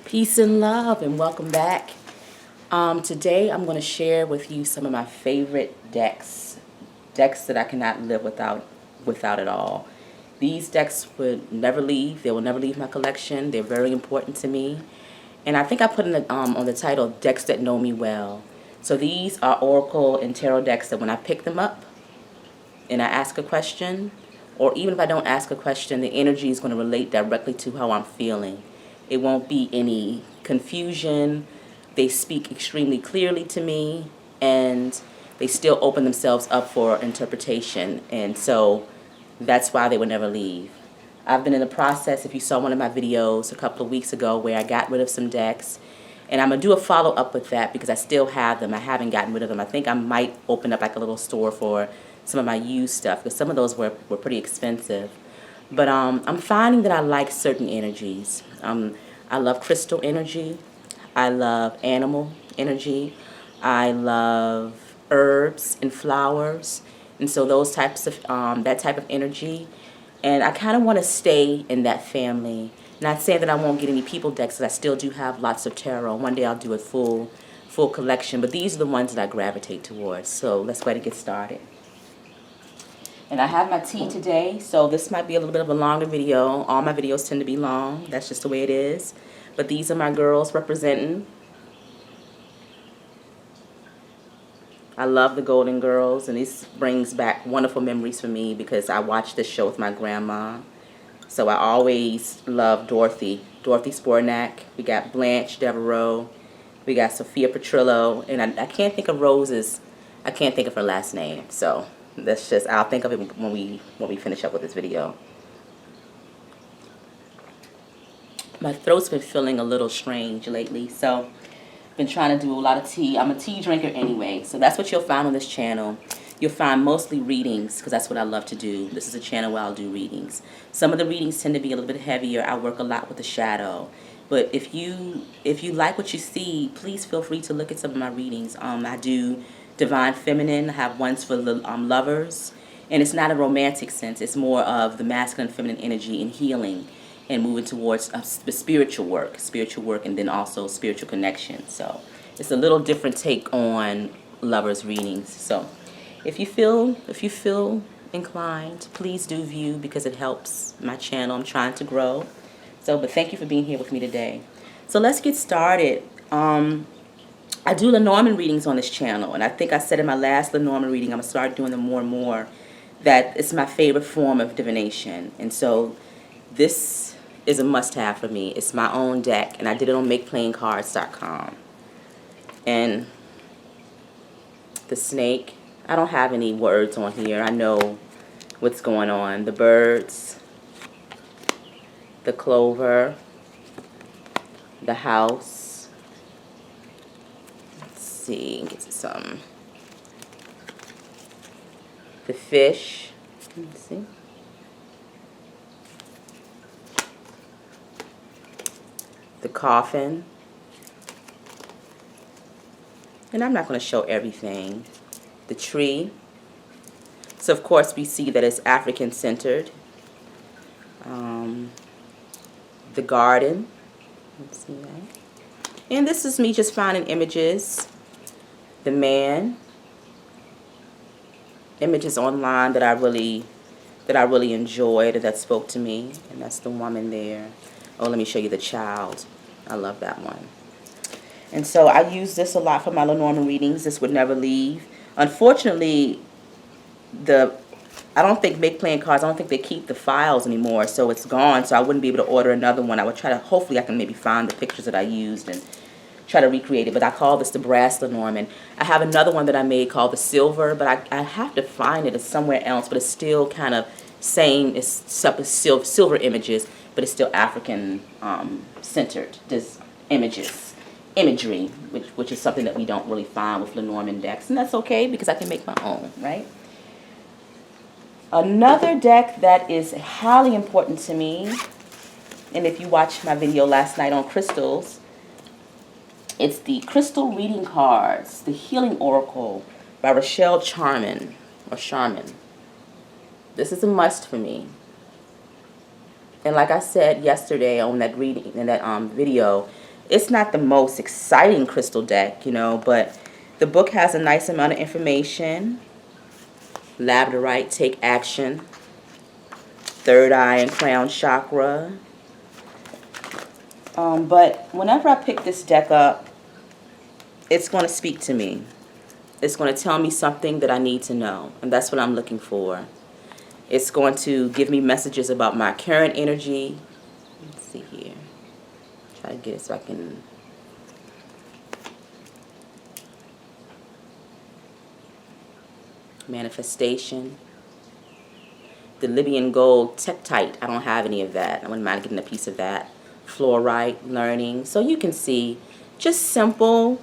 Peace and love, and welcome back. Today I'm going to share with you some of my favorite decks that I cannot live without at all. These decks would never leave. They will never leave my collection. They're very important to me, and I think I put in on the title "Decks That Know Me Well." So these are Oracle and Tarot decks that when I pick them up and I ask a question, or even if I don't ask a question, the energy is going to relate directly to how I'm feeling. It won't be any confusion. They speak extremely clearly to me, and they still open themselves up for interpretation. And so that's why they would never leave. I've been in the process, if you saw one of my videos a couple of weeks ago where I got rid of some decks, and I'm going to do a follow-up with that because I still have them. I haven't gotten rid of them. I think I might open up like a little store for some of my used stuff because some of those were pretty expensive. But I'm finding that I like certain energies. I love crystal energy. I love animal energy. I love herbs and flowers. And so those types of, that type of energy. And I kind of want to stay in that family. Not saying that I won't get any people decks, because I still do have lots of tarot. One day I'll do a full collection. But these are the ones that I gravitate towards. So let's go ahead and get started. And I have my tea today, so this might be a little bit of a longer video. All my videos tend to be long. That's just the way it is. But these are my girls representing. I love the Golden Girls, and this brings back wonderful memories for me because I watched this show with my grandma. So I always love Dorothy Spornak. We got Blanche Devereaux. We got Sophia Petrillo. And I can't think of Rose's, I can't think of her last name. So that's just, I'll think of it when we finish up with this video. My throat's been feeling a little strange lately, so I've been trying to do a lot of tea. I'm a tea drinker anyway, so that's what you'll find on this channel. You'll find mostly readings, because that's what I love to do. This is a channel where I'll do readings. Some of the readings tend to be a little bit heavier. I work a lot with the shadow. But if you like what you see, please feel free to look at some of my readings. I do Divine Feminine. I have ones for the lovers. And it's not a romantic sense. It's more of the masculine and feminine energy and healing and moving towards the spiritual work, and then also spiritual connection. So it's a little different take on lovers readings. So if you feel inclined, please do view because it helps my channel. I'm trying to grow. So, but thank you for being here with me today. So let's get started. I do Lenormand readings on this channel, and I think I said in my last Lenormand reading, I'm going to start doing them more and more, that it's my favorite form of divination. And so this is a must-have for me. It's my own deck, and I did it on MakePlayingCards.com. And the snake, I don't have any words on here. I know what's going on. The birds, the clover, the house. Let's see, get to some. The fish. Let's see. The coffin. And I'm not going to show everything. The tree. So of course we see that it's African centered. The garden. Let's see that. And this is me just finding images. The man. Images online that I really enjoyed, that spoke to me. And that's the woman there. Oh, let me show you the child. I love that one. And so I use this a lot for my Lenormand readings. This would never leave. Unfortunately, I don't think Make Playing Cards, I don't think they keep the files anymore, so it's gone, so I wouldn't be able to order another one. I would try to, hopefully I can maybe find the pictures that I used and try to recreate it, but I call this the brass Lenormand. I have another one that I made called the silver, but I have to find it. It's somewhere else, but it's still kind of same, it's silver images, but it's still African centered, this imagery, which is something that we don't really find with Lenormand decks, and that's okay because I can make my own, right? Another deck that is highly important to me, and if you watched my video last night on crystals, it's the Crystal Reading Cards, the Healing Oracle by Rochelle Charman, or Charman. This is a must for me. And like I said yesterday on that reading, in that video, It's not the most exciting crystal deck, you know, but the book has a nice amount of information. Labradorite, take action. Third eye and crown chakra. But whenever I pick this deck up, it's going to speak to me. It's going to tell me something that I need to know, and that's what I'm looking for. It's going to give me messages about my current energy. Let's see here. Try to get it so I can... Manifestation. The Libyan gold tektite. I don't have any of that. I wouldn't mind getting a piece of that. Fluorite, learning. So you can see, just simple.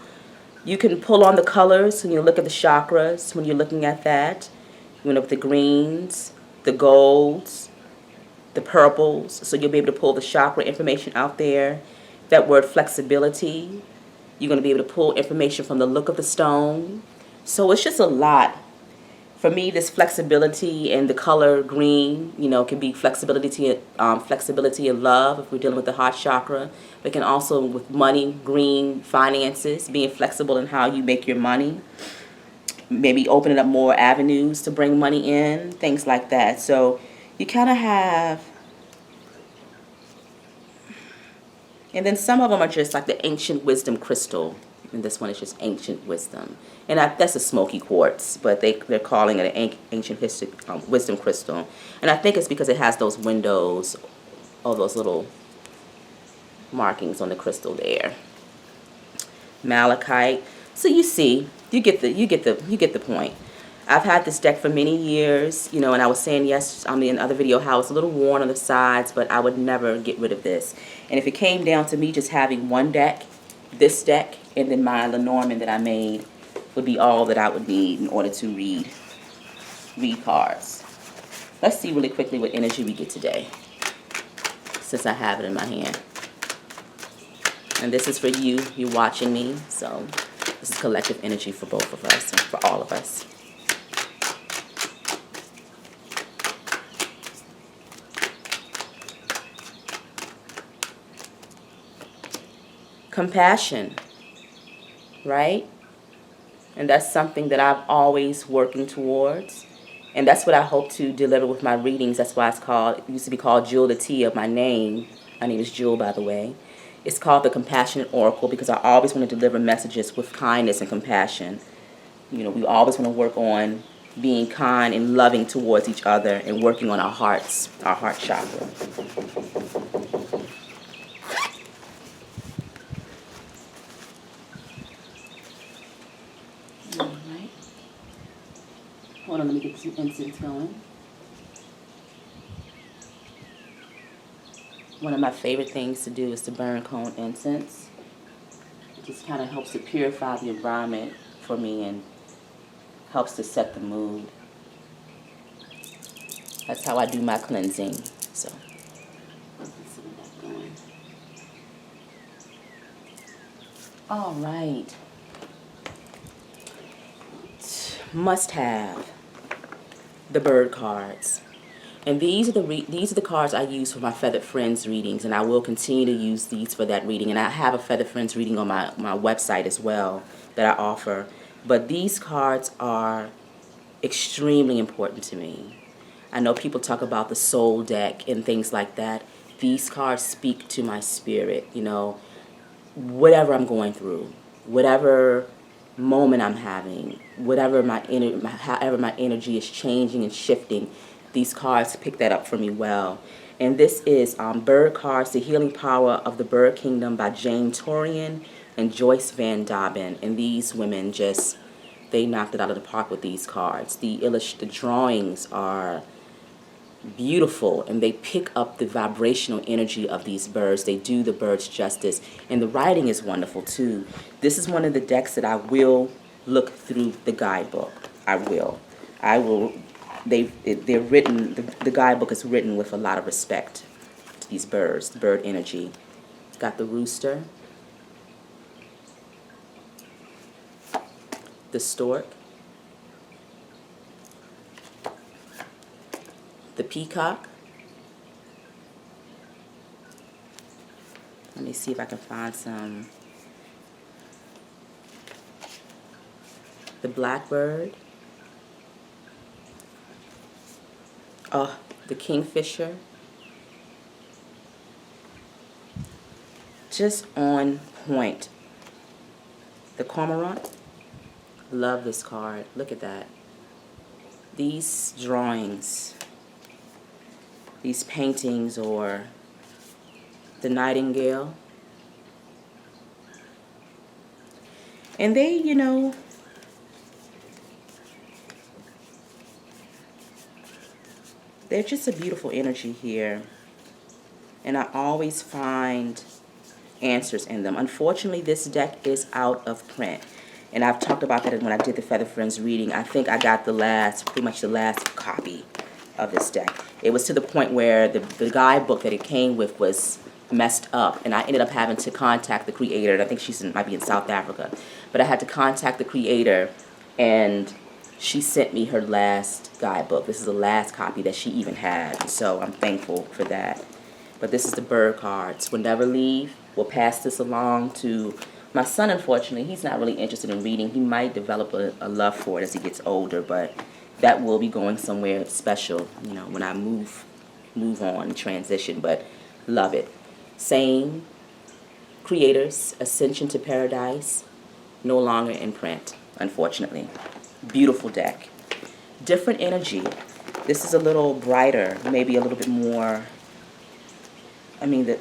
You can pull on the colors when you look at the chakras, when you're looking at that. You look at the greens, the golds, the purples. So you'll be able to pull the chakra information out there. That word flexibility. You're going to be able to pull information from the look of the stone. So it's just a lot. For me, this flexibility and the color green, you know, can be flexibility and love if we're dealing with the heart chakra. But can also with money, green, finances, being flexible in how you make your money. Maybe opening up more avenues to bring money in, things like that. So you kind of have... And then some of them are just like the ancient wisdom crystal. And this one is just ancient wisdom. And that's a smoky quartz, but they're calling it an ancient wisdom crystal. And I think it's because it has those windows, all those little markings on the crystal there. Malachite. So you see, you get the point. I've had this deck for many years, you know, and I was saying in the other video how it's a little worn on the sides, but I would never get rid of this. And if it came down to me just having one deck, this deck, and then my Lenormand that I made, would be all that I would need in order to read cards. Let's see really quickly what energy we get today, since I have it in my hand. And this is for you. You're watching me, so this is collective energy for both of us and for all of us. Compassion, right? And that's something that I'm always working towards. And that's what I hope to deliver with my readings. That's why it used to be called Jewel the T of my name. My name is Jewel, by the way. It's called the Compassionate Oracle because I always want to deliver messages with kindness and compassion. You know, we always want to work on being kind and loving towards each other and working on our hearts, our heart chakra. Hold on, let me get some incense going. One of my favorite things to do is to burn cone incense. It just kind of helps to purify the environment for me and helps to set the mood. That's how I do my cleansing. So, let's see what that's going. All right. Must have the bird cards. And these are the cards I use for my Feathered Friends readings, and I will continue to use these for that reading. And I have a Feathered Friends reading on my website as well that I offer. But these cards are extremely important to me. I know people talk about the soul deck and things like that. These cards speak to my spirit, you know, whatever I'm going through, whatever moment I'm having, however my energy is changing and shifting, these cards pick that up for me well. And this is Bird Cards, The Healing Power of the Bird Kingdom by Jane Torian and Joyce Van Dobbin. And these women they knocked it out of the park with these cards. The drawings are beautiful, and they pick up the vibrational energy of these birds. They do the birds justice, and the writing is wonderful too. This is one of the decks that I will look through the guidebook. I will. They're written. The guidebook is written with a lot of respect to these birds, the bird energy. It's got the rooster, the stork, the peacock, Let me see if I can find some. The Blackbird. Oh, the Kingfisher. Just on point. The Cormorant. Love this card. Look at that. These drawings, these paintings, or the Nightingale. And they, you know, they're just a beautiful energy here. And I always find answers in them. Unfortunately, this deck is out of print. And I've talked about that when I did the Feather Friends reading. I think I got pretty much the last copy of this deck. It was to the point where the guidebook that it came with was messed up. And I ended up having to contact the creator. And I think might be in South Africa. But I had to contact the creator, and she sent me her last guidebook. This is the last copy that she even had. So I'm thankful for that. But this is the bird cards. Will never leave. We'll pass this along to my son. Unfortunately, he's not really interested in reading. He might develop a love for it as he gets older, but that will be going somewhere special, you know, when I move on, transition, but love it. Same creators, Ascension to Paradise, no longer in print, unfortunately. Beautiful deck. Different energy. This is a little brighter, maybe a little bit more. I mean,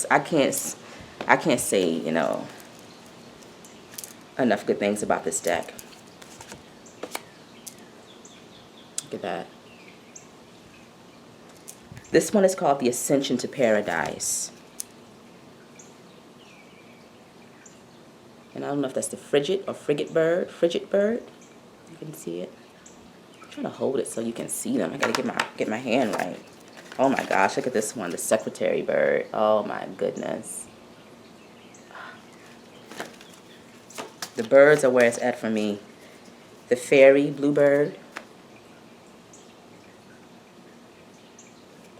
I can't say, you know, enough good things about this deck. Look at that. This one is called the Ascension to Paradise. And I don't know if that's the frigid bird. You can see it. I'm trying to hold it so you can see them. I gotta get my hand right. Oh my gosh, look at this one, the secretary bird. Oh my goodness. The birds are where it's at for me. The fairy bluebird.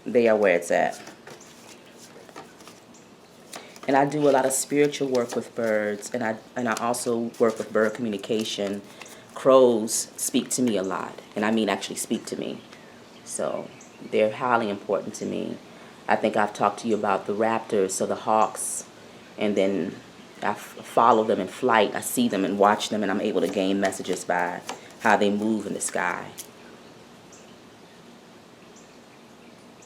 They are where it's at. And I do a lot of spiritual work with birds, and I also work with bird communication. Crows speak to me a lot, and I mean actually speak to me. So they're highly important to me. I think I've talked to you about the raptors, so the hawks, and then I follow them in flight. I see them and watch them, and I'm able to gain messages by how they move in the sky.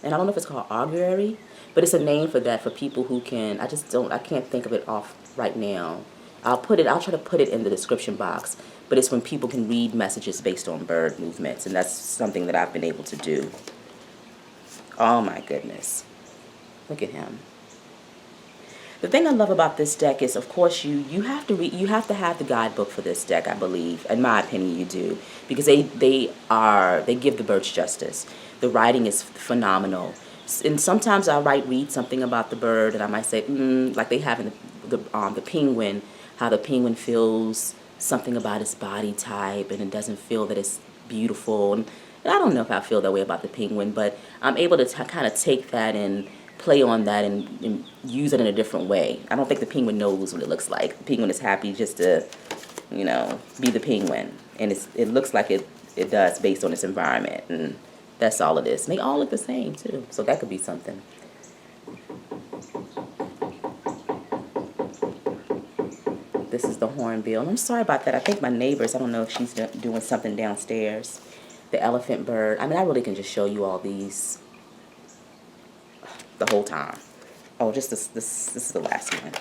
And I don't know if it's called augury, but it's a name for that, for people who can, I can't think of it off right now. I'll try to put it in the description box, but it's when people can read messages based on bird movements, and that's something that I've been able to do. Oh my goodness. Look at him. The thing I love about this deck is, of course, you have to have the guidebook for this deck, I believe. In my opinion, you do, because they give the birds justice. The writing is phenomenal. And sometimes I read something about the bird, and I might say, like they have in the penguin, how the penguin feels something about its body type, and it doesn't feel that it's beautiful. And I don't know if I feel that way about the penguin, but I'm able to kind of take that and play on that and use it in a different way. I don't think the penguin knows what it looks like. The penguin is happy just to, you know, be the penguin. And it looks like it does based on its environment. And that's all it is. And they all look the same, too. So that could be something. This is the hornbill. And I'm sorry about that. I think my neighbors, I don't know if she's doing something downstairs. The elephant bird. I mean, I really can just show you all these the whole time. Oh, just this is the last one.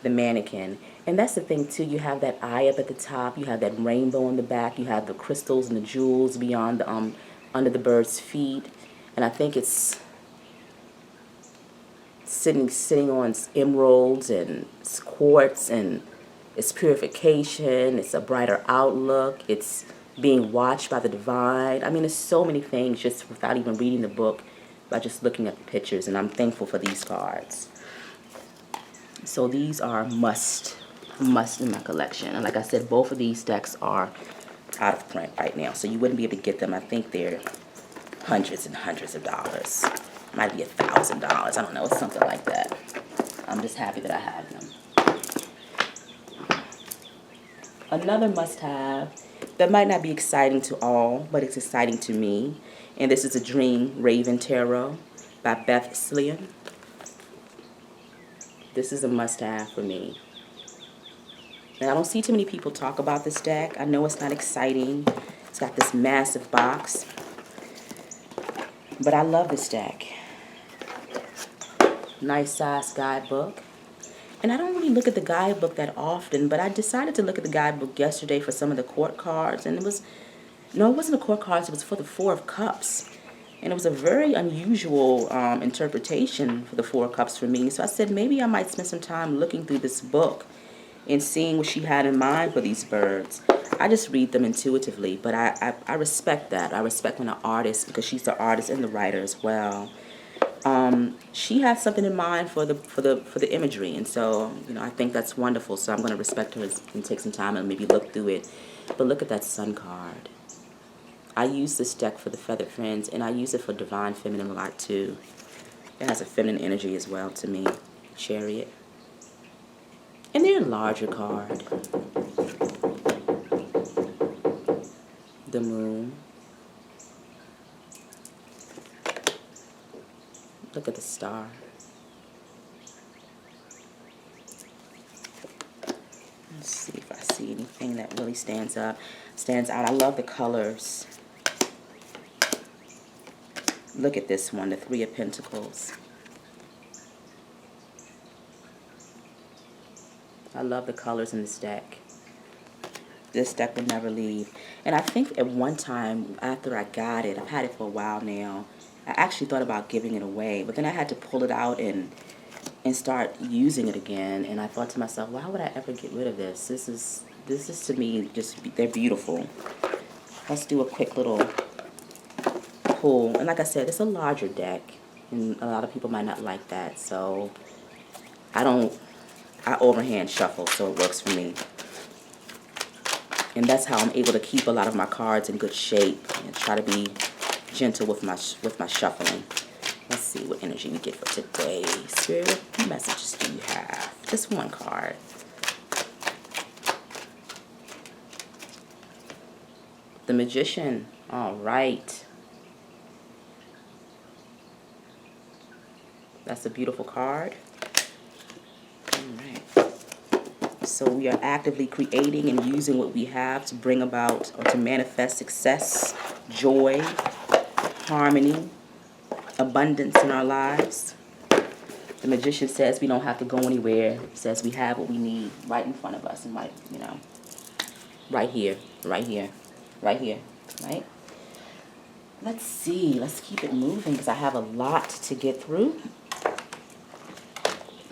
The mannequin. And that's the thing, too. You have that eye up at the top. You have that rainbow in the back. You have the crystals and the jewels beyond the, under the bird's feet. And I think it's sitting on emeralds and quartz, and it's purification. It's a brighter outlook. It's being watched by the divine. I mean, there's so many things just without even reading the book, by just looking at the pictures. And I'm thankful for these cards. So these are must in my collection. And like I said, both of these decks are out of print right now, so you wouldn't be able to get them. I think they're hundreds and hundreds of dollars. Might be $1,000. I don't know. It's something like that. I'm just happy that I have them. Another must-have that might not be exciting to all, but it's exciting to me. And this is a Dream Raven Tarot by Beth Slian. This is a must-have for me. And I don't see too many people talk about this deck. I know it's not exciting. It's got this massive box. But I love this deck. Nice size guidebook. And I don't really look at the guidebook that often, but I decided to look at the guidebook yesterday for some of the court cards. And it wasn't the court cards, it was for the Four of Cups. And it was a very unusual interpretation for the Four of Cups for me. So I said maybe I might spend some time looking through this book and seeing what she had in mind for these birds. I just read them intuitively, but I respect that. I respect when an artist, because she's the artist and the writer as well, she has something in mind for the imagery, and so I think that's wonderful. So I'm going to respect her and take some time and maybe look through it. But look at that Sun card. I use this deck for the Feathered Friends, and I use it for Divine Feminine a lot too. It has a feminine energy as well to me. Chariot. And they're a larger card. The Moon. Look at the Star. Let's see if I see anything that really stands out. I love the colors. Look at this one, the Three of Pentacles. I love the colors in this deck. This deck will never leave. And I think at one time after I got it, I've had it for a while now, I actually thought about giving it away, but then I had to pull it out and start using it again. And I thought to myself, why would I ever get rid of this? This is to me they're beautiful. Let's do a quick little pull. And like I said, it's a larger deck, and a lot of people might not like that. So I overhand shuffle, so it works for me. And that's how I'm able to keep a lot of my cards in good shape and try to be gentle with my shuffling. Let's see what energy we get for today. Spirit, what messages do you have? Just one card. The Magician. All right. That's a beautiful card. All right. So we are actively creating and using what we have to bring about or to manifest success, joy, harmony, abundance in our lives. The Magician says we don't have to go anywhere. He says we have what we need right in front of us and right here, right? Let's see. Let's keep it moving because I have a lot to get through.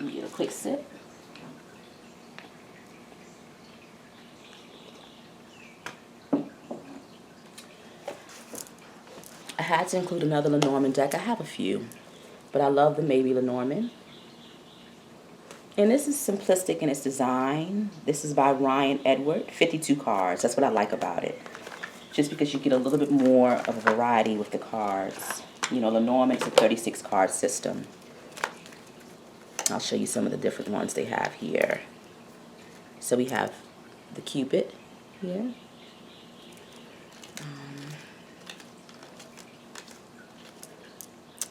Let me get a quick sip. I had to include another Lenormand deck. I have a few, but I love the Maybe Lenormand. And this is simplistic in its design. This is by Ryan Edward, 52 cards. That's what I like about it. Just because you get a little bit more of a variety with the cards. Lenormand is a 36 card system. I'll show you some of the different ones they have here. So we have the Cupid here.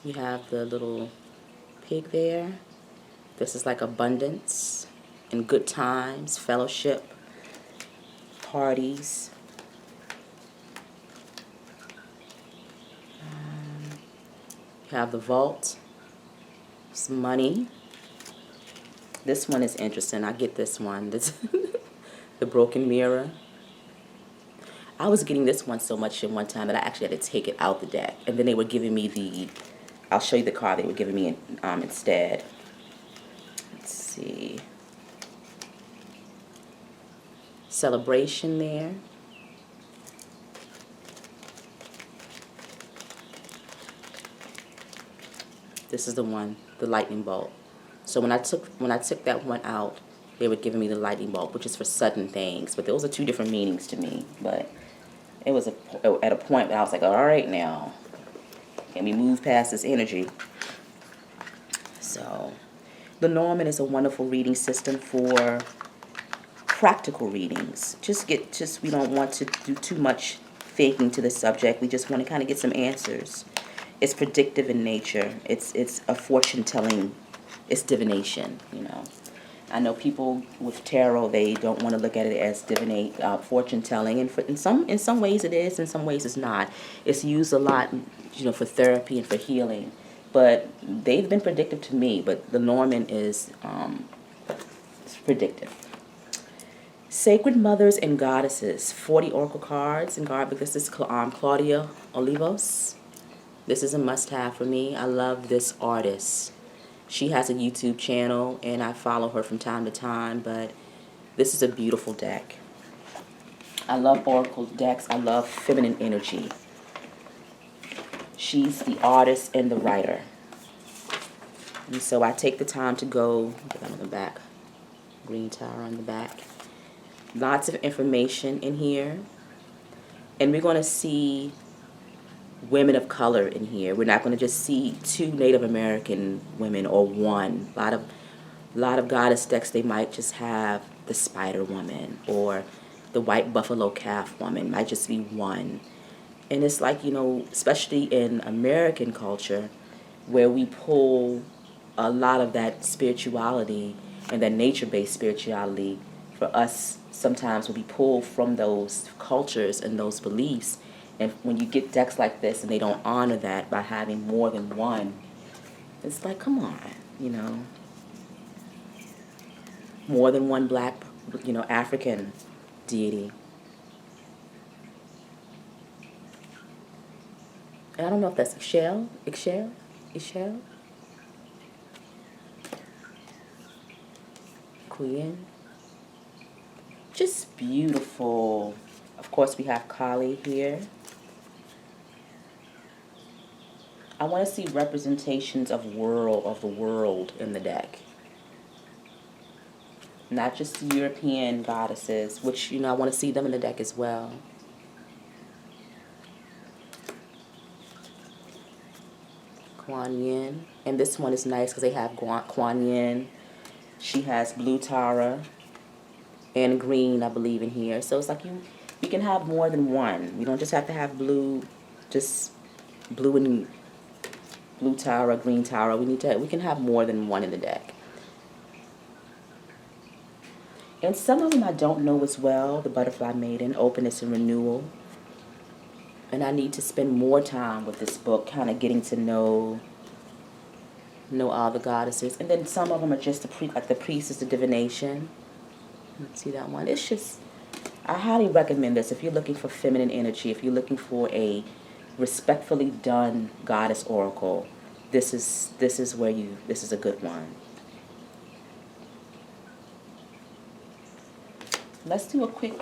You have the little pig there. This is like abundance and good times, fellowship, parties. You have the vault, some money. This one is interesting. I get this one. The broken mirror. I was getting this one so much at one time that I actually had to take it out the deck. And then they were giving me I'll show you the card they were giving me instead. Let's see. Celebration there. This is the one, the lightning bolt. So when I took that one out, they were giving me the lightning bolt, which is for sudden things. But those are two different meanings to me. But it was at a point where I was like, all right now. Can we move past this energy? So, Lenormand is a wonderful reading system for practical readings. We don't want to do too much faking to the subject. We just want to kind of get some answers. It's predictive in nature. It's a fortune telling. It's divination, you know. I know people with tarot, they don't want to look at it as fortune telling, and in some ways it is, in some ways it's not. It's used a lot, you know, for therapy and for healing, but they've been predictive to me. But the Norman is it's predictive. Sacred Mothers and Goddesses, 40 Oracle cards in guard. This is Claudia Olivos. This is a must-have for me. I love this artist. She has a YouTube channel, and I follow her from time to time, but this is a beautiful deck. I love Oracle decks. I love feminine energy. She's the artist and the writer. And so I take the time to go, get that on the back, green tower on the back. Lots of information in here. And we're going to see women of color in here. We're not going to just see 2 Native American women or one. A lot of goddess decks, they might just have the spider woman or the white buffalo calf woman. Might just be one. And it's like, you know, especially in American culture, where we pull a lot of that spirituality and that nature-based spirituality, for us sometimes will be pulled from those cultures and those beliefs. And when you get decks like this and they don't honor that by having more than one, it's like, come on, you know. More than one black, you know, African deity. And I don't know if that's Ixchel. Queen. Just beautiful. Of course, we have Kali here. I want to see representations of the world in the deck. Not just the European goddesses, which, you know, I want to see them in the deck as well. Kuan Yin. And this one is nice because they have Kuan Yin. She has blue Tara and green, I believe, in here. So it's like you can have more than one. You don't just have to have blue, just blue and blue Tara, green Tara. We can have more than one in the deck. And some of them I don't know as well. The Butterfly Maiden, Openness and Renewal. And I need to spend more time with this book, kind of getting to know all the goddesses. And then some of them are just like the Priestess of Divination. Let's see that one. It's just, I highly recommend this if you're looking for feminine energy, if you're looking for a respectfully done goddess oracle. This is a good one. Let's do a quick,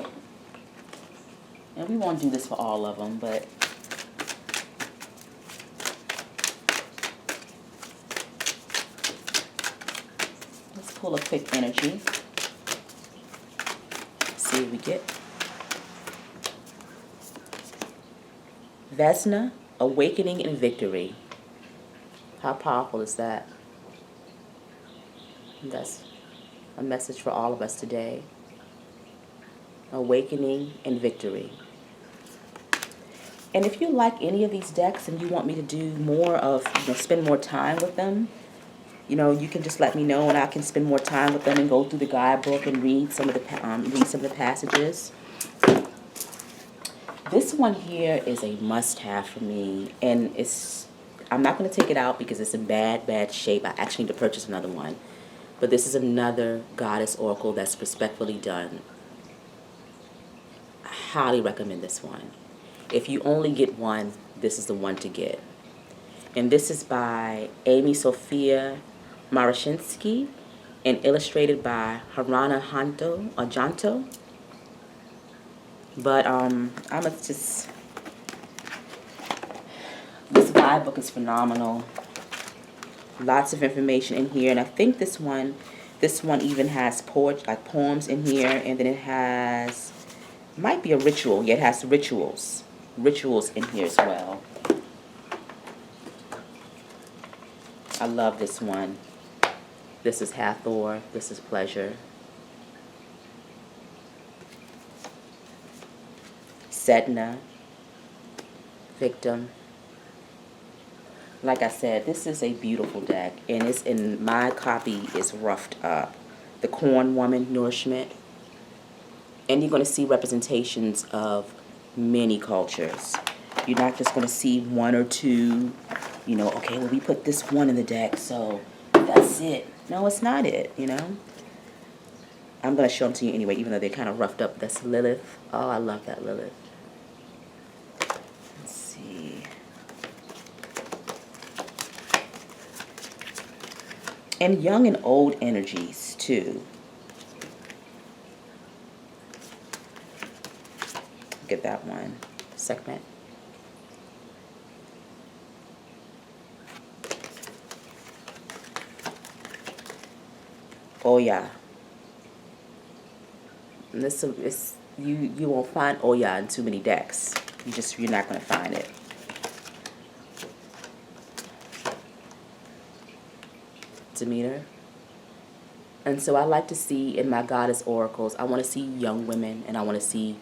and we won't do this for all of them, but let's pull a quick energy. See what we get. Sedna, Awakening and Victory. How powerful is that? And that's a message for all of us today. Awakening and Victory. And if you like any of these decks and you want me to do more of, spend more time with them, you can just let me know and I can spend more time with them and go through the guidebook and read some of the passages. This one here is a must-have for me, and I'm not going to take it out because it's in bad shape. I actually need to purchase another one. But this is another goddess oracle that's respectfully done. I highly recommend this one. If you only get one, this is the one to get. And this is by Amy Sophia Marashinsky and illustrated by Harana Janto. But this guidebook is phenomenal. Lots of information in here, and I think this one even has poems in here, and then it has, might be a ritual. Yeah, it has rituals in here as well. I love this one. This is Hathor. This is Pleasure. Sedna. Victim. Like I said, this is a beautiful deck, and it's in my copy is roughed up. The Corn Woman, Nourishment, and you're going to see representations of many cultures. You're not just going to see one or two, you know, okay, well, we put this one in the deck, so that's it. No, it's not it, you know. I'm going to show them to you anyway, even though they're kind of roughed up. That's Lilith. Oh, I love that Lilith. Let's see. And young and old energies, too. Get that one. Segment. Oya. And this is you won't find Oya in too many decks. You're not going to find it. Demeter. And so I like to see in my goddess oracles, I want to see young women and I want to see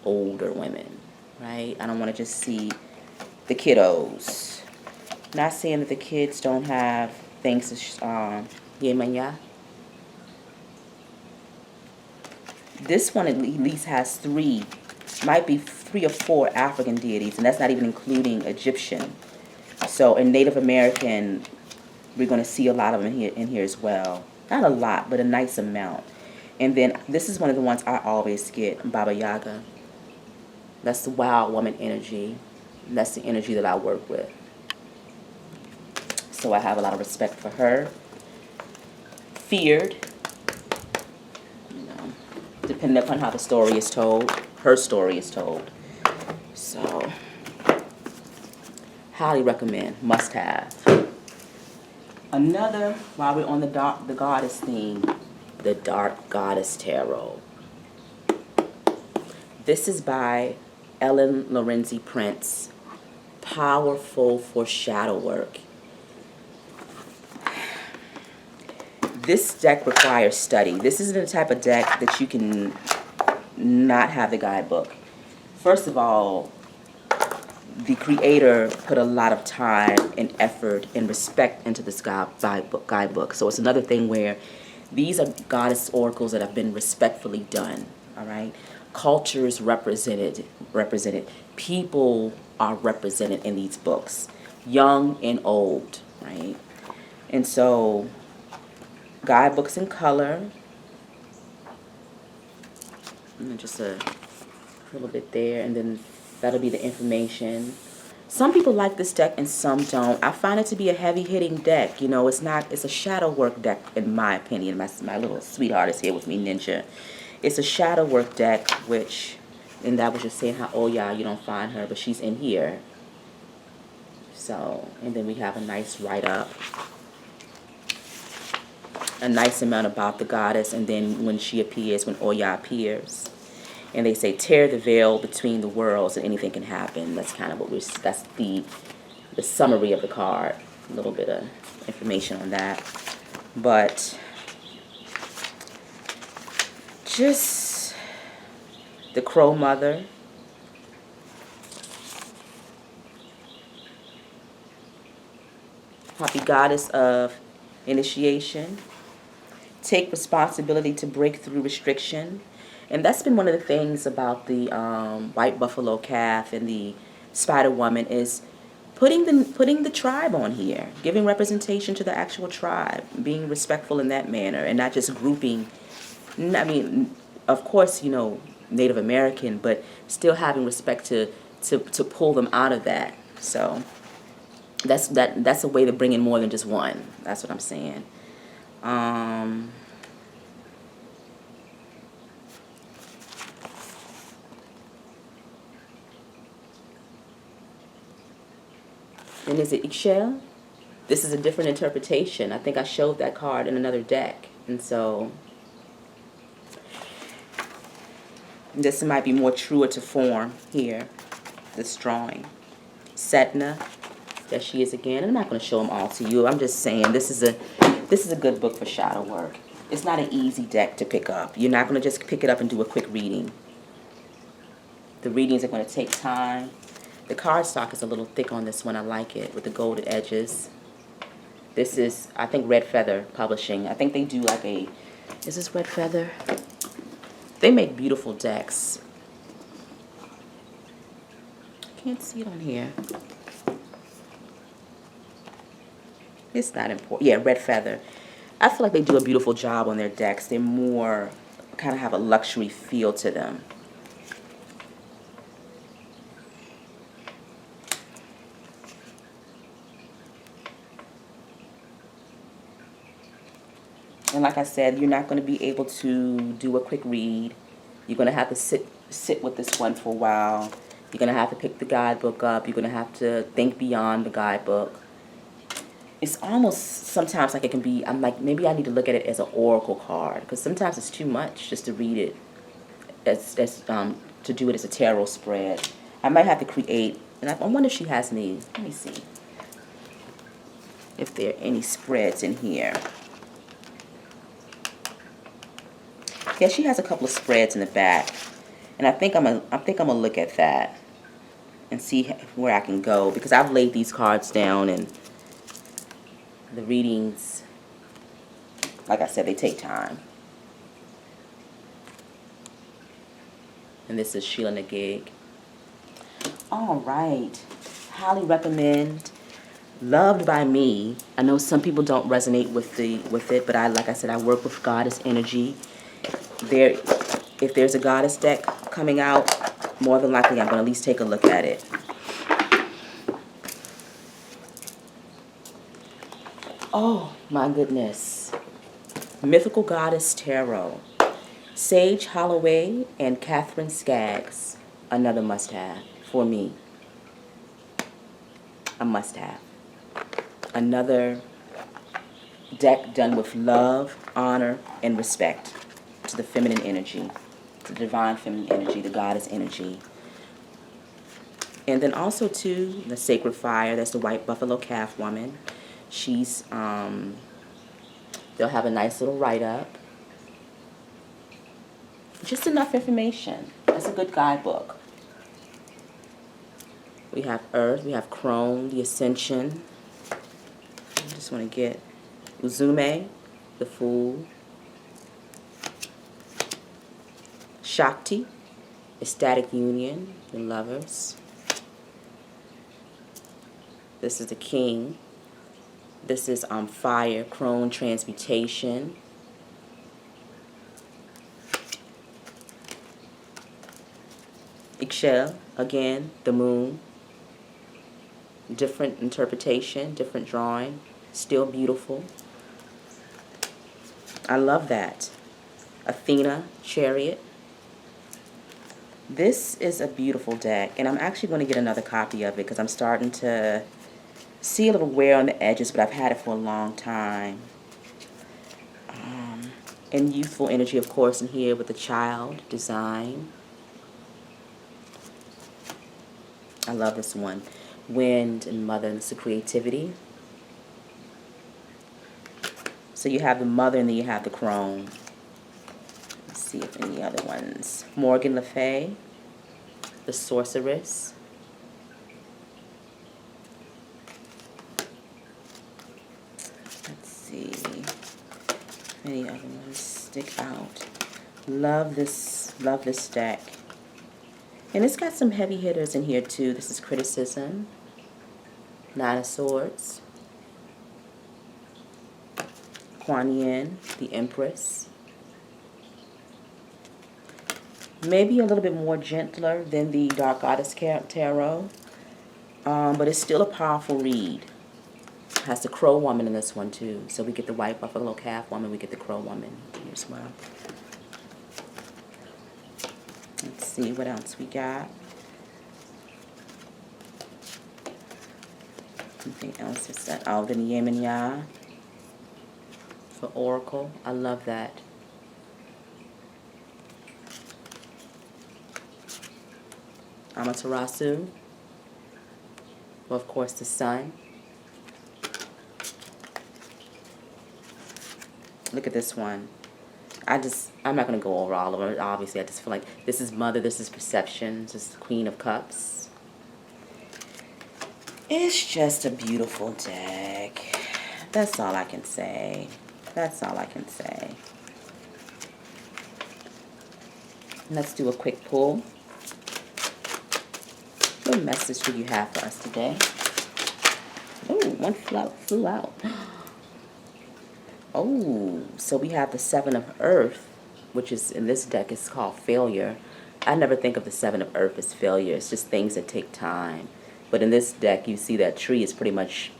older women, right? I don't want to just see the kiddos. Not saying that the kids don't have things to Yemanya. This one at least has three, might be 3 or 4 African deities, and that's not even including Egyptian. So in Native American, we're going to see a lot of them in here as well. Not a lot, but a nice amount. And then this is one of the ones I always get, Baba Yaga. That's the wild woman energy. And that's the energy that I work with. So I have a lot of respect for her. Feared. You know, depending upon how the story is told, her story is told. So, highly recommend, must have. Another, while we're on the goddess theme, the Dark Goddess Tarot. This is by Ellen Lorenzi Prince. Powerful foreshadow work. This deck requires study. This isn't the type of deck that you can not have the guidebook. First of all, the creator put a lot of time and effort and respect into this guidebook. So it's another thing where these are goddess oracles that have been respectfully done. All right, cultures represented. People are represented in these books, young and old, right? And so, guidebooks in color. And just a little bit there, and then that'll be the information. Some people like this deck and some don't. I find it to be a heavy-hitting deck. You know, it's a shadow work deck in my opinion. My little sweetheart is here with me, Ninja. It's a shadow work deck, which, and that was just saying how, oh yeah, you don't find her, but she's in here. So, and then we have a nice write-up. A nice amount about the goddess, and then when she appears, when Oya appears. And they say, tear the veil between the worlds and anything can happen. That's kind of what that's the summary of the card. A little bit of information on that. But just the Crow Mother. Happy Goddess of Initiation. Take responsibility to break through restriction. And that's been one of the things about the white buffalo calf and the spider woman is putting the tribe on here, giving representation to the actual tribe, being respectful in that manner, and not just grouping. I mean, of course, you know, Native American, but still having respect to pull them out of that. So that's a way to bring in more than just one. That's what I'm saying. And is it Ixchel? This is a different interpretation. I think I showed that card in another deck. And so this might be more truer to form here, this drawing. Sedna, there she is again. I'm not going to show them all to you. I'm just saying this is This is a good book for shadow work. It's not an easy deck to pick up. You're not going to just pick it up and do a quick reading. The readings are going to take time. The cardstock is a little thick on this one. I like it with the golded edges. This is, I think, Red Feather Publishing. I think they do like a, is this Red Feather? They make beautiful decks. Can't see it on here. It's not important. Yeah, Red Feather. I feel like they do a beautiful job on their decks. They're more, kind of have a luxury feel to them. And like I said, you're not going to be able to do a quick read. You're going to have to sit with this one for a while. You're going to have to pick the guidebook up. You're going to have to think beyond the guidebook. It's almost sometimes like it can be, I'm like, maybe I need to look at it as an oracle card, because sometimes it's too much just to read it to do it as a tarot spread. I might have to create, and I wonder if she has any, let me see if there are any spreads in here. Yeah, she has a couple of spreads in the back, and I think I'm gonna look at that and see where I can go, because I've laid these cards down, and the readings, like I said, they take time. And this is Sheila Nagig. All right, highly recommend. Loved by Me. I know some people don't resonate with it, but like I said, I work with goddess energy. If there's a goddess deck coming out, more than likely I'm going to at least take a look at it. Oh my goodness. Mythical Goddess Tarot. Sage Holloway and Catherine Skaggs. Another must-have for me. A must-have. Another deck done with love, honor, and respect to the feminine energy, to the divine feminine energy, the goddess energy. And then also too, the Sacred Fire, that's the white buffalo calf woman. She's, they'll have a nice little write-up. Just enough information. That's a good guidebook. We have Earth, we have Crone, the Ascension. I just want to get Uzume, the Fool. Shakti, Ecstatic Union, the Lovers. This is the King. This is Fire, Crone, Transmutation. Ixchel, again, the Moon. Different interpretation, different drawing. Still beautiful. I love that. Athena, Chariot. This is a beautiful deck, and I'm actually going to get another copy of it because I'm starting to see a little wear on the edges, but I've had it for a long time. And youthful energy, of course, in here with the child design. I love this one. Wind and Mother, and it's the creativity. So you have the Mother and then you have the Crone. Let's see if any other ones. Morgan Le Fay, the Sorceress. Let's see if any other ones stick out. Love this deck. And it's got some heavy hitters in here too. This is Criticism, Nine of Swords, Kuan Yin, the Empress. Maybe a little bit more gentler than the Dark Goddess Tarot, but it's still a powerful read. Has the Crow Woman in this one too. So we get the White Buffalo Calf Woman, we get the Crow Woman here as well. Let's see what else we got. Something else is that. Oh, the Yemen Ya for Oracle. I love that. Amaterasu. Well, of course, the Sun. Look at this one. I'm not going to go over all of them. Obviously, I just feel like this is Mother, this is Perception, this is the Queen of Cups. It's just a beautiful deck. That's all I can say. That's all I can say. Let's do a quick pull. What message do you have for us today? Oh, one flew out. Oh, so we have the Seven of Earth, which is in this deck is called failure. I never think of the Seven of Earth as failure. It's just things that take time. But in this deck, you see that tree is pretty much,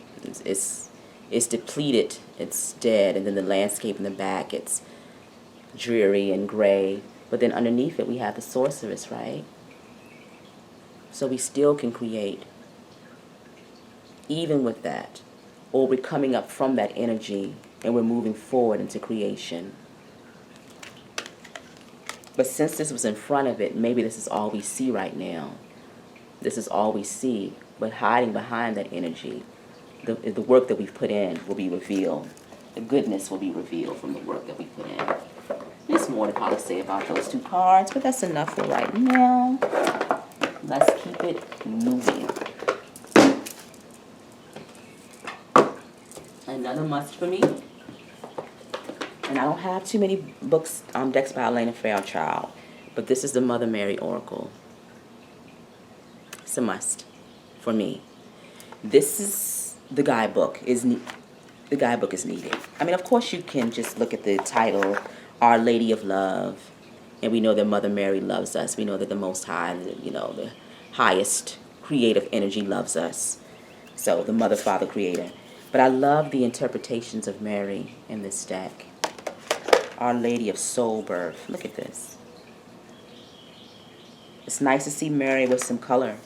it's depleted, it's dead, and then the landscape in the back, it's dreary and gray. But then underneath it, we have the Sorceress, right? So we still can create, even with that. Or we're coming up from that energy, and we're moving forward into creation. But since this was in front of it, maybe this is all we see right now. This is all we see. But hiding behind that energy, the work that we've put in will be revealed. The goodness will be revealed from the work that we put in. There's more to probably say about those two cards, but that's enough for right now. Let's keep it moving. Another must for me. And I don't have too many books, decks by Elena Fairchild, but this is the Mother Mary Oracle. It's a must for me. This is the guidebook. The guidebook is needed. I mean, of course, you can just look at the title, Our Lady of Love, and we know that Mother Mary loves us. We know that the Most High, the highest creative energy loves us. So the Mother, Father, Creator. But I love the interpretations of Mary in this deck. Our Lady of Soul Birth. Look at this. It's nice to see Mary with some color,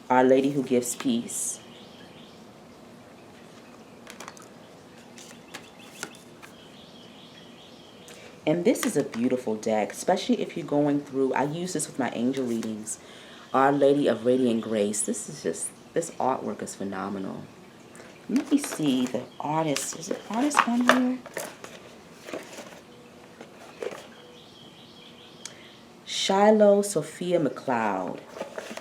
Our Lady who gives peace. And this is a beautiful deck, especially if you're going through, I use this with my angel readings. Our Lady of Radiant Grace. This artwork is phenomenal. Let me see the artist. Is it artist on here? Shiloh Sophia McLeod.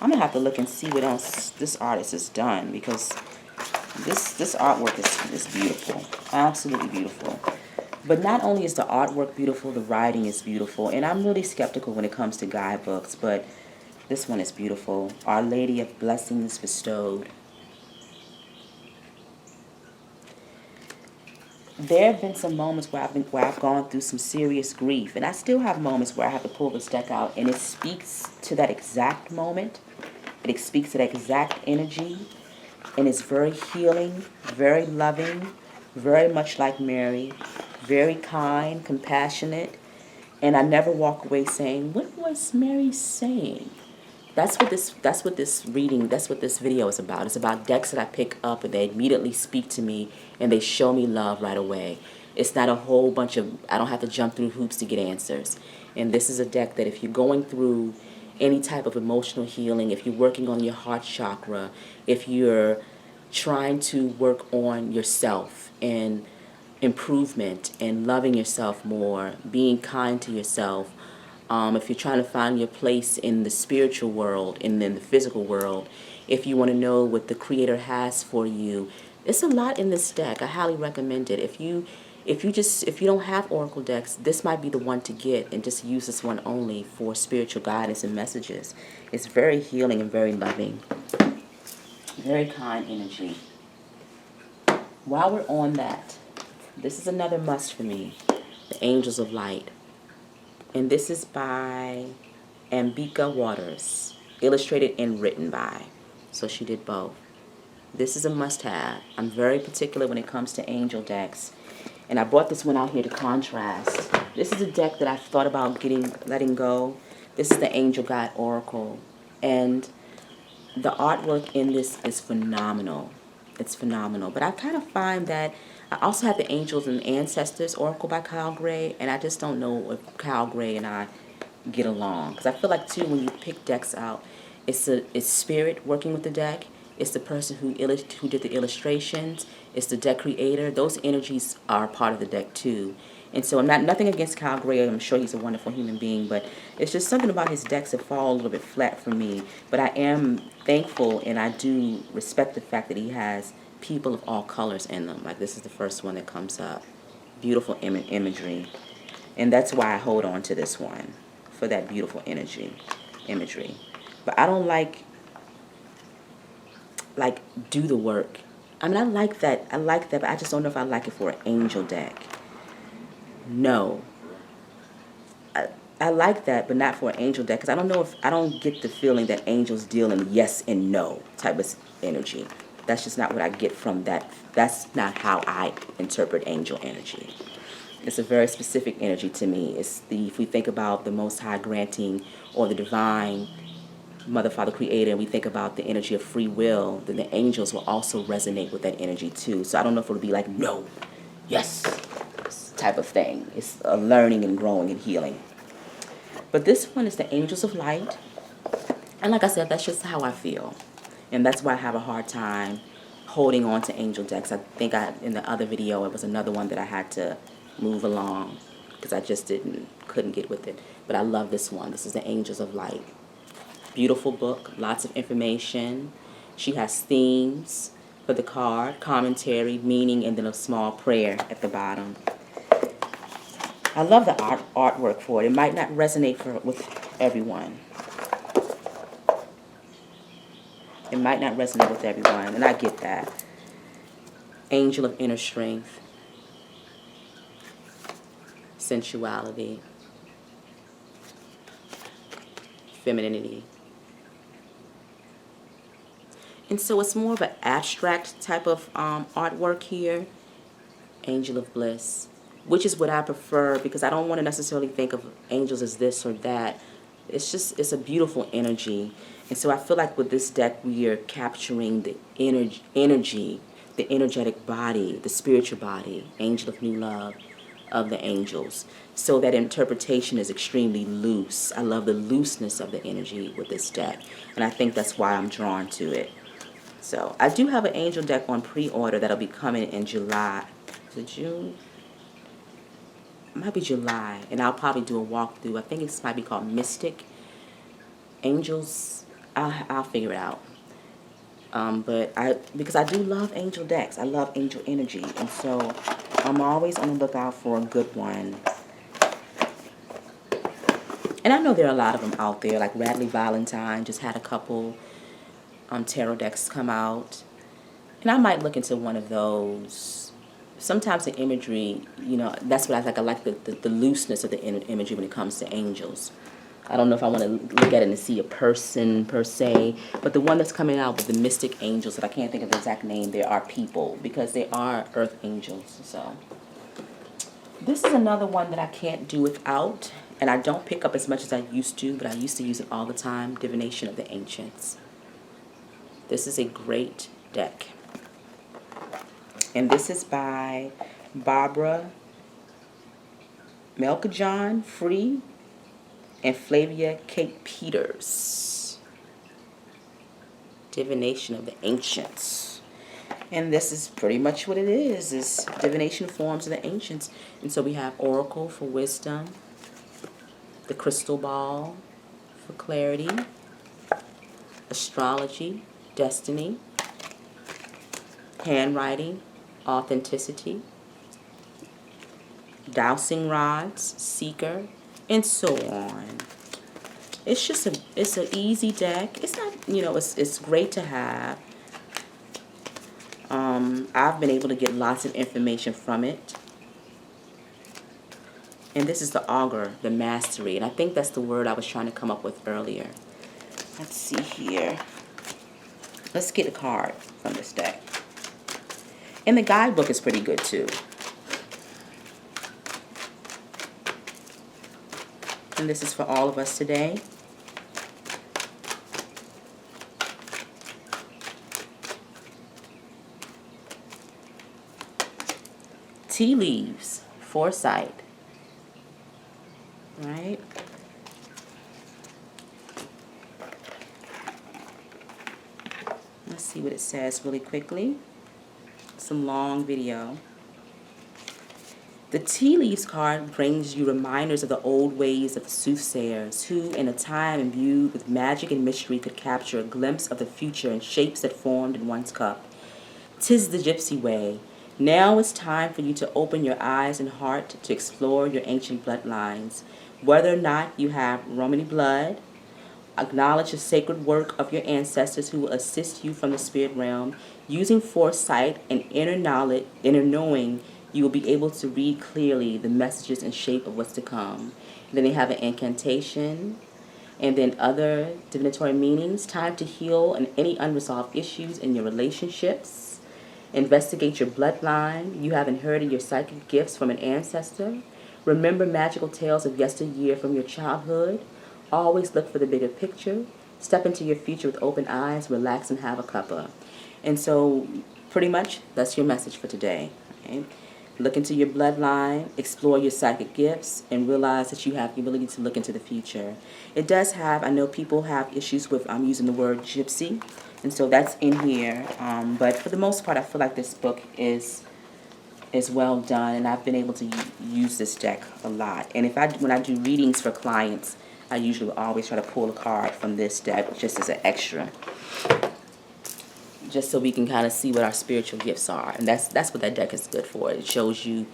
I'm gonna have to look and see what else this artist has done, because this artwork is beautiful, absolutely beautiful. But not only is the artwork beautiful, the writing is beautiful, and I'm really skeptical when it comes to guidebooks, but this one is beautiful. Our Lady of Blessings Bestowed. There have been some moments where I've gone through some serious grief, and I still have moments where I have to pull this deck out, and it speaks to that exact moment. It speaks to that exact energy, and it's very healing, very loving, very much like Mary, very kind, compassionate, and I never walk away saying, "What was Mary saying?" That's what this video is about. It's about decks that I pick up and they immediately speak to me and they show me love right away. It's not a whole bunch of, I don't have to jump through hoops to get answers. And this is a deck that if you're going through any type of emotional healing, if you're working on your heart chakra, if you're trying to work on yourself and improvement and loving yourself more, being kind to yourself, if you're trying to find your place in the spiritual world and in the physical world, if you want to know what the Creator has for you, it's a lot in this deck. I highly recommend it. If you don't have Oracle decks, this might be the one to get, and just use this one only for spiritual guidance and messages. It's very healing and very loving. Very kind energy. While we're on that, this is another must for me. The Angels of Light. And this is by Ambika Waters, illustrated and written by. So she did both. This is a must-have. I'm very particular when it comes to angel decks. And I brought this one out here to contrast. This is a deck that I've thought about letting go. This is the Angel Guide Oracle. And the artwork in this is phenomenal. It's phenomenal. But I kind of find that I also have the Angels and Ancestors Oracle by Kyle Gray, and I just don't know if Kyle Gray and I get along. Because I feel like, too, when you pick decks out, it's spirit working with the deck, It's the person who did the illustrations. It's the deck creator. Those energies are part of the deck too. And so I'm nothing against Kyle Gray. I'm sure he's a wonderful human being, but it's just something about his decks that fall a little bit flat for me. But I am thankful, and I do respect the fact that he has people of all colors in them. Like this is the first one that comes up. Beautiful imagery. And that's why I hold on to this one, for that beautiful imagery. But I don't like do the work. I mean, I like that, but I just don't know if I like it for an angel deck. No. I like that, but not for an angel deck, because I don't get the feeling that angels deal in yes and no type of energy. That's just not what I get from that. That's not how I interpret angel energy. It's a very specific energy to me. If we think about the Most High granting, or the divine Mother, Father, Creator, and we think about the energy of free will, then the angels will also resonate with that energy too. So I don't know if it'll be like no, yes type of thing. It's a learning and growing and healing. But this one is the Angels of Light. And like I said, that's just how I feel. And that's why I have a hard time holding on to angel decks. I think in the other video, it was another one that I had to move along because I just couldn't get with it. But I love this one. This is the Angels of Light. Beautiful book, lots of information. She has themes for the card, commentary, meaning, and then a small prayer at the bottom. I love the artwork for it. It might not resonate with everyone. It might not resonate with everyone, and I get that. Angel of inner strength, sensuality, femininity. And so it's more of an abstract type of artwork here. Angel of bliss, which is what I prefer, because I don't want to necessarily think of angels as this or that. It's a beautiful energy. And so I feel like with this deck, we are capturing the energy, the energetic body, the spiritual body, angel of new love of the angels. So that interpretation is extremely loose. I love the looseness of the energy with this deck. And I think that's why I'm drawn to it. So I do have an angel deck on pre-order that'll be coming in July. Is it June? It might be July. And I'll probably do a walkthrough. I think it might be called Mystic Angels. I'll figure it out. Because I do love angel decks. I love angel energy. And so I'm always on the lookout for a good one. And I know there are a lot of them out there. Like Radley Valentine just had a couple tarot decks come out. And I might look into one of those. Sometimes the imagery, that's what I like. I like the looseness of the imagery when it comes to angels. I don't know if I want to look at it and see a person per se, but the one that's coming out with the mystic angels, that I can't think of the exact name, they are people, because they are earth angels. So this is another one that I can't do without, and I don't pick up as much as I used to, but I used to use it all the time, Divination of the Ancients. This is a great deck. And this is by Barbara Melkajon Free and Flavia Kate Peters. Divination of the Ancients. And this is pretty much what it is. It's divination forms of the ancients. And so we have Oracle for wisdom, the crystal ball for clarity, astrology, destiny, handwriting, authenticity, dowsing rods, seeker, and so on. It's an easy deck. It's not, it's great to have. I've been able to get lots of information from it. And this is the augur, the mastery. And I think that's the word I was trying to come up with earlier. Let's see here. Let's get a card from this deck. And the guidebook is pretty good too. And this is for all of us today. Tea leaves, foresight. Right? Let's see see what it says really quickly. Some long video. The tea leaves card brings you reminders of the old ways of the soothsayers who, in a time imbued with magic and mystery, could capture a glimpse of the future in shapes that formed in one's cup. 'Tis the gypsy way. Now it's time for you to open your eyes and heart to explore your ancient bloodlines. Whether or not you have Romany blood, acknowledge the sacred work of your ancestors who will assist you from the spirit realm. Using foresight and inner knowledge, inner knowing, you will be able to read clearly the messages and shape of what's to come. Then they have an incantation, and then other divinatory meanings. Time to heal any unresolved issues in your relationships. Investigate your bloodline. You have inherited your psychic gifts from an ancestor. Remember magical tales of yesteryear from your childhood. Always look for the bigger picture. Step into your future with open eyes. Relax and have a cuppa. And so, pretty much, that's your message for today. Okay? Look into your bloodline, explore your psychic gifts, and realize that you have the ability to look into the future. It does have, I know people have issues with using the word gypsy, and so that's in here. But for the most part, I feel like this book is well done, and I've been able to use this deck a lot. And when I do readings for clients, I usually always try to pull a card from this deck just as an extra, just so we can kind of see what our spiritual gifts are. And that's what that deck is good for. It shows you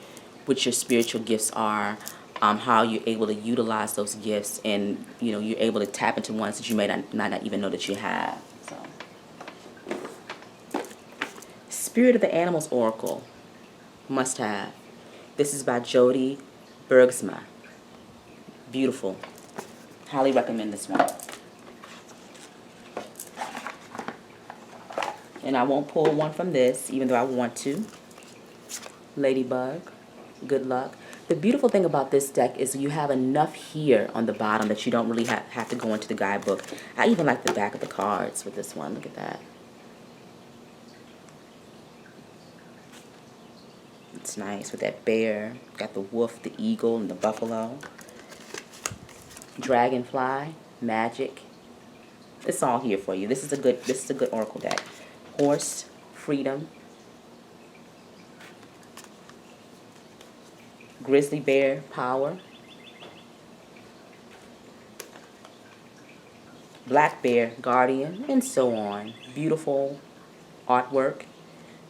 what your spiritual gifts are, how you're able to utilize those gifts, and you're able to tap into ones that you may not even know that you have. So, Spirit of the Animals Oracle, must have. This is by Jody Bergsma. Beautiful. Highly recommend this one. And I won't pull one from this, even though I want to. Ladybug, good luck. The beautiful thing about this deck is you have enough here on the bottom that you don't really have to go into the guidebook. I even like the back of the cards with this one. Look at that. It's nice with that bear. Got the wolf, the eagle, and the buffalo. Dragonfly, magic. It's all here for you. This is a good oracle deck. Horse, freedom. Grizzly bear, power. Black bear, guardian, and so on. Beautiful artwork.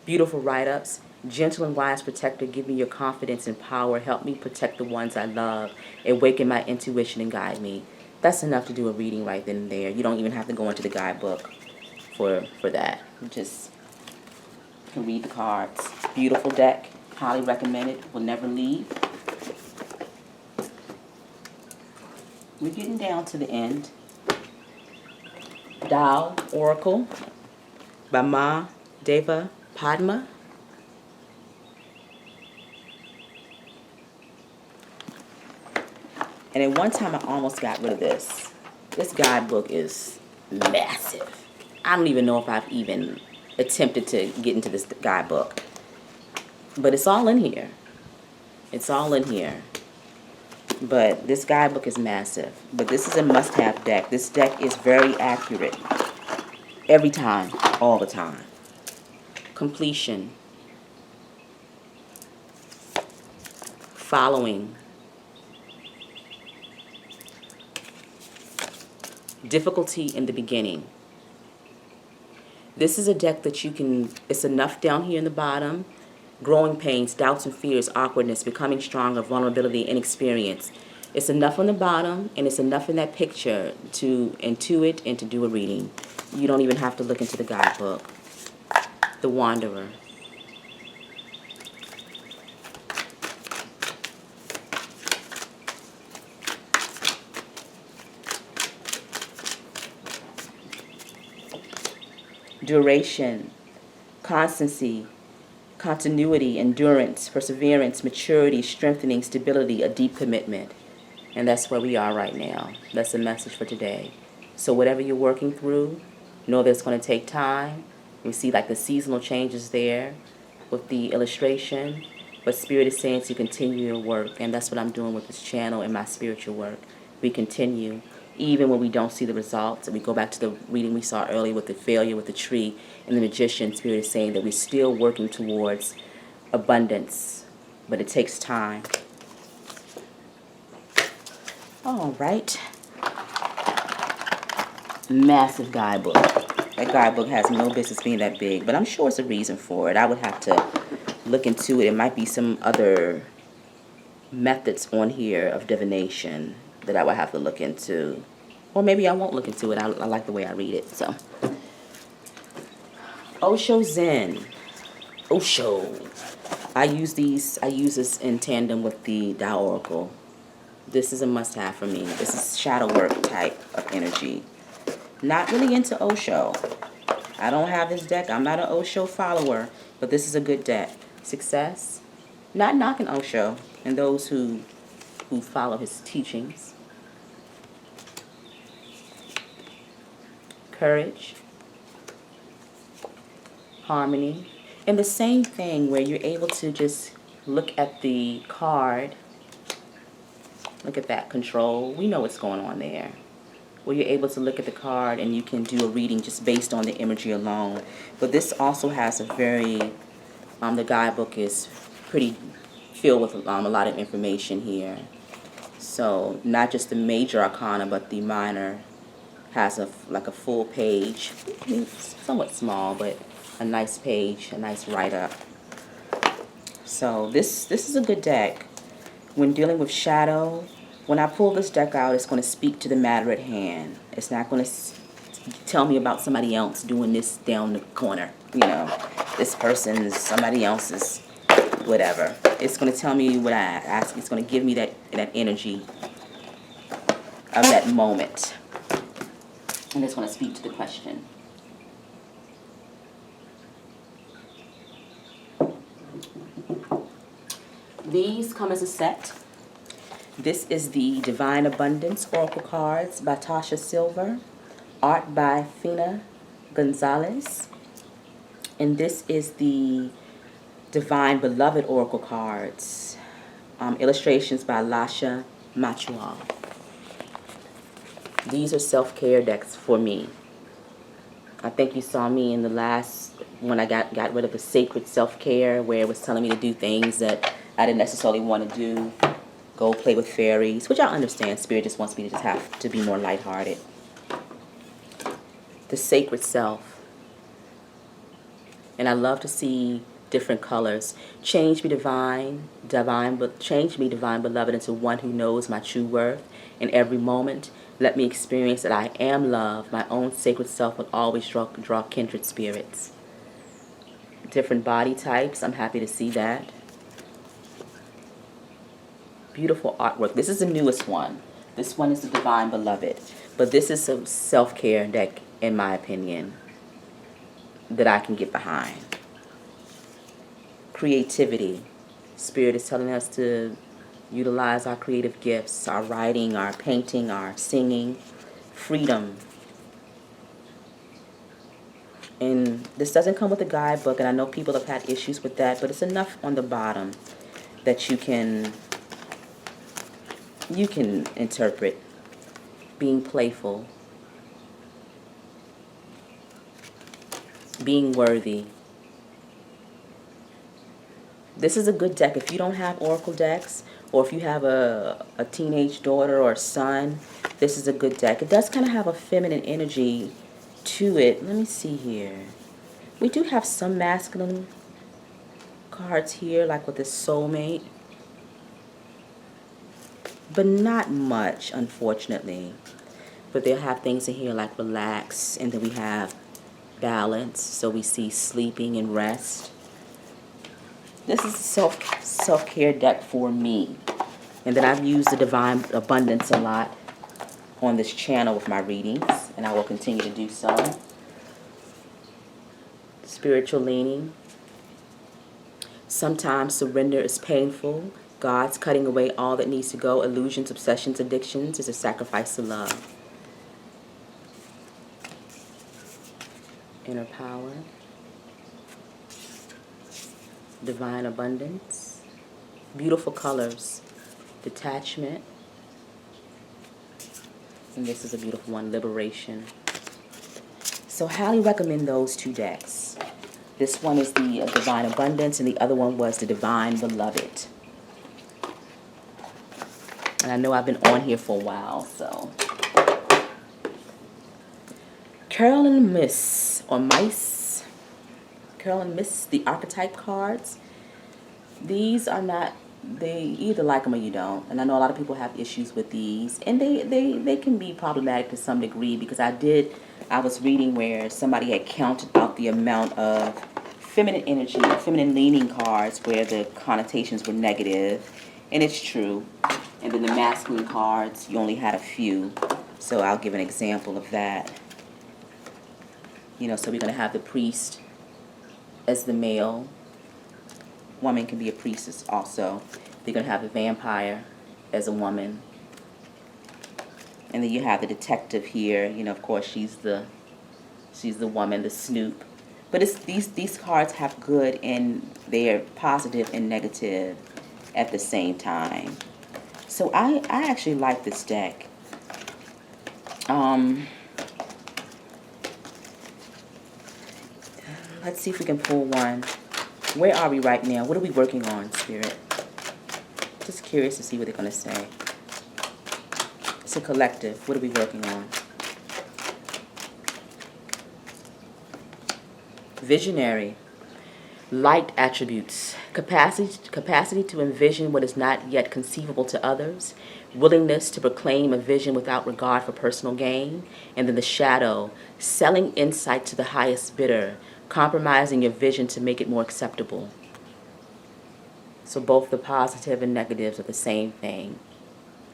Beautiful write-ups. Gentle and wise protector, give me your confidence and power. Help me protect the ones I love. Awaken my intuition and guide me. That's enough to do a reading right then and there. You don't even have to go into the guidebook for that. You just can read the cards. Beautiful deck. Highly recommended. Will never leave. We're getting down to the end. Dao Oracle by Ma Deva Padma. And at one time I almost got rid of this. This guidebook is massive. I don't even know if I've even attempted to get into this guidebook. But it's all in here. It's all in here. But this guidebook is massive. But this is a must-have deck. This deck is very accurate. Every time. All the time. Completion. Following. Difficulty in the beginning. This is a deck that you can, it's enough down here in the bottom. Growing pains, doubts and fears, awkwardness, becoming stronger, vulnerability, inexperience. It's enough on the bottom, and it's enough in that picture to intuit and to do a reading. You don't even have to look into the guidebook. The Wanderer. Duration, constancy, continuity, endurance, perseverance, maturity, strengthening, stability, a deep commitment. And that's where we are right now. That's the message for today. So whatever you're working through, know that it's going to take time. You see like the seasonal changes there with the illustration. But Spirit is saying to continue your work. And that's what I'm doing with this channel and my spiritual work. We continue. even when we don't see the results. And we go back to the reading we saw earlier with the failure with the tree and the magician. Spirit is saying that we're still working towards abundance, but it takes time. All right. Massive guidebook. That guidebook has no business being that big, but I'm sure it's a reason for it. I would have to look into it. It might be some other methods on here of divination that I would have to look into. Or maybe I won't look into it. I like the way I read it. So, Osho Zen. Osho. I use this in tandem with the Dao Oracle. This is a must-have for me. This is shadow work type of energy. Not really into Osho. I don't have this deck. I'm not an Osho follower, but this is a good deck. Success. Not knocking Osho and those who follow his teachings. Courage. Harmony. And the same thing where you're able to just look at the card. Look at that, control. We know what's going on there. Where you're able to look at the card and you can do a reading just based on the imagery alone. But this also has a very, the guidebook is pretty filled with a lot of information here. So not just the major arcana, but the minor has like a full page. It's somewhat small, but a nice page, a nice write-up. So this is a good deck. When dealing with shadow, when I pull this deck out, it's going to speak to the matter at hand. It's not going to tell me about somebody else doing this down the corner. You know, this person's somebody else's whatever. It's going to tell me what I ask. It's going to give me that energy of that moment. And it's going to speak to the question. These come as a set. This is the Divine Abundance Oracle Cards by Tasha Silver, art by Fina Gonzalez. And this is the Divine Beloved Oracle Cards, illustrations by Lasha Machual. These are self-care decks for me. I think you saw me in the last, when I got rid of the sacred self-care, where it was telling me to do things that I didn't necessarily want to do. Go play with fairies, which I understand. Spirit just wants me to just have to be more lighthearted. The sacred self. And I love to see different colors. Change me divine, but change me divine beloved into one who knows my true worth. In every moment, let me experience that I am love. My own sacred self will always draw kindred spirits. Different body types. I'm happy to see that. Beautiful artwork. This is the newest one. This one is the Divine Beloved. But this is a self-care deck, in my opinion, that I can get behind. Creativity. Spirit is telling us to utilize our creative gifts, our writing, our painting, our singing. Freedom. And this doesn't come with a guidebook, and I know people have had issues with that, but it's enough on the bottom that you can interpret. Being playful, being worthy. This is a good deck. If you don't have oracle decks, or if you have a teenage daughter or son, this is a good deck. It does kind of have a feminine energy to it. Let me see here. We do have some masculine cards here, like with the soulmate, but not much, unfortunately. But they'll have things in here like relax, and then we have balance, so we see sleeping and rest. This is a self-care deck for me. And then I've used the Divine Abundance a lot on this channel with my readings, and I will continue to do so. Spiritual leaning. Sometimes surrender is painful. God's cutting away all that needs to go. Illusions, obsessions, addictions is a sacrifice to love. Inner power. Divine abundance. Beautiful colors. Detachment. And this is a beautiful one, Liberation. So highly recommend those two decks. This one is the Divine Abundance, and the other one was the Divine Beloved. And I know I've been on here for a while, so. Carolyn Miss, or Mice. Carolyn Miss, the archetype cards. These are not, they either like them or you don't. And I know a lot of people have issues with these. And they can be problematic to some degree, because I was reading where somebody had counted out the amount of feminine energy, feminine leaning cards where the connotations were negative. And it's true. And then the masculine cards, you only had a few. So I'll give an example of that. You know, so we're going to have the priest as the male. Woman can be a priestess also. We're going to have the vampire as a woman. And then you have the detective here. You know, of course, she's the woman, the snoop. But these cards have good, and they're positive and negative at the same time. So I actually like this deck. Let's see if we can pull one. Where are we right now? What are we working on, Spirit? Just curious to see what they're going to say. It's a collective. What are we working on? Visionary. Light attributes. Capacity to envision what is not yet conceivable to others. Willingness to proclaim a vision without regard for personal gain. And then the shadow. Selling insight to the highest bidder. Compromising your vision to make it more acceptable. So both the positive and negatives are the same thing.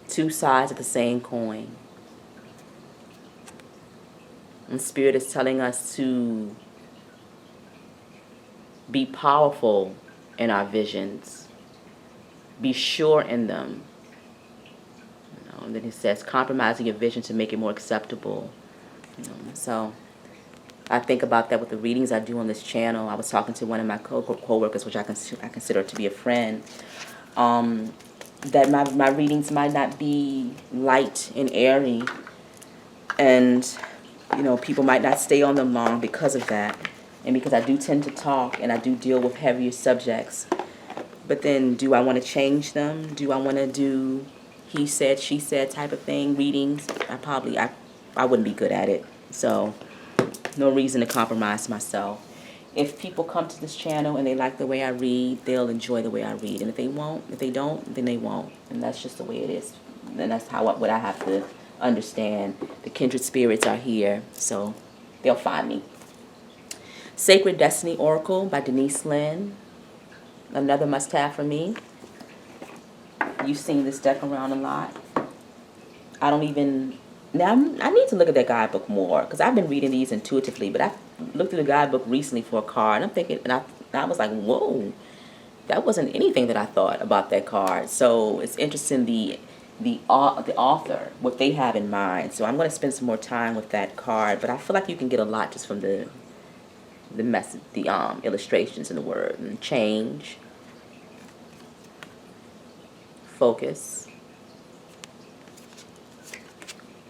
Two sides of the same coin. And Spirit is telling us to be powerful in our visions. Be sure in them. You know, and then it says compromising your vision to make it more acceptable. You know, so I think about that with the readings I do on this channel. I was talking to one of my co-workers, which I consider to be a friend, that my readings might not be light and airy, and you know, people might not stay on them long because of that, and because I do tend to talk and I do deal with heavier subjects. But then, do I want to change them? Do I want to do he said, she said type of thing, readings? I wouldn't be good at it. So no reason to compromise myself. If people come to this channel and they like the way I read, they'll enjoy the way I read. And if they don't, then they won't. And that's just the way it is. And that's what I have to understand. The kindred spirits are here, so they'll find me. Sacred Destiny Oracle by Denise Lynn. Another must-have for me. You've seen this deck around a lot. Now, I need to look at that guidebook more, because I've been reading these intuitively, but I looked through the guidebook recently for a card, and I'm thinking, and I was like, whoa, that wasn't anything that I thought about that card. So it's interesting the author, what they have in mind. So I'm going to spend some more time with that card, but I feel like you can get a lot just from the message, the illustrations in the word. And change, focus,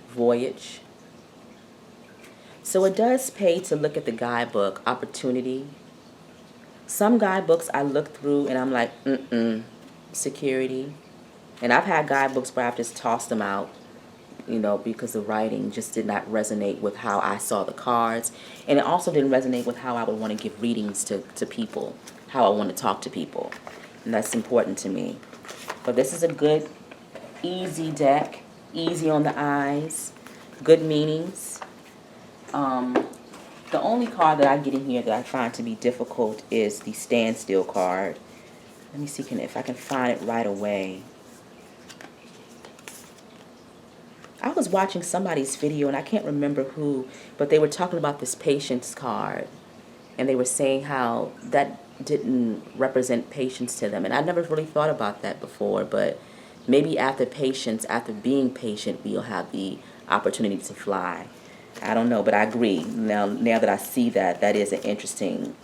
voyage. So it does pay to look at the guidebook. Opportunity. Some guidebooks I look through and I'm like, security. And I've had guidebooks where I've just tossed them out, you know, because the writing just did not resonate with how I saw the cards. And it also didn't resonate with how I would want to give readings to people, how I want to talk to people. And that's important to me. But this is a good, easy deck. Easy on the eyes, good meanings. The only card that I get in here that I find to be difficult is the standstill card. Let me see if I can find it right away. I was watching somebody's video, and I can't remember who, but they were talking about this patience card, and they were saying how that didn't represent patience to them. And I never really thought about that before, but maybe after patience, after being patient, we'll have the opportunity to fly. I don't know, but I agree. Now that I see that is an interesting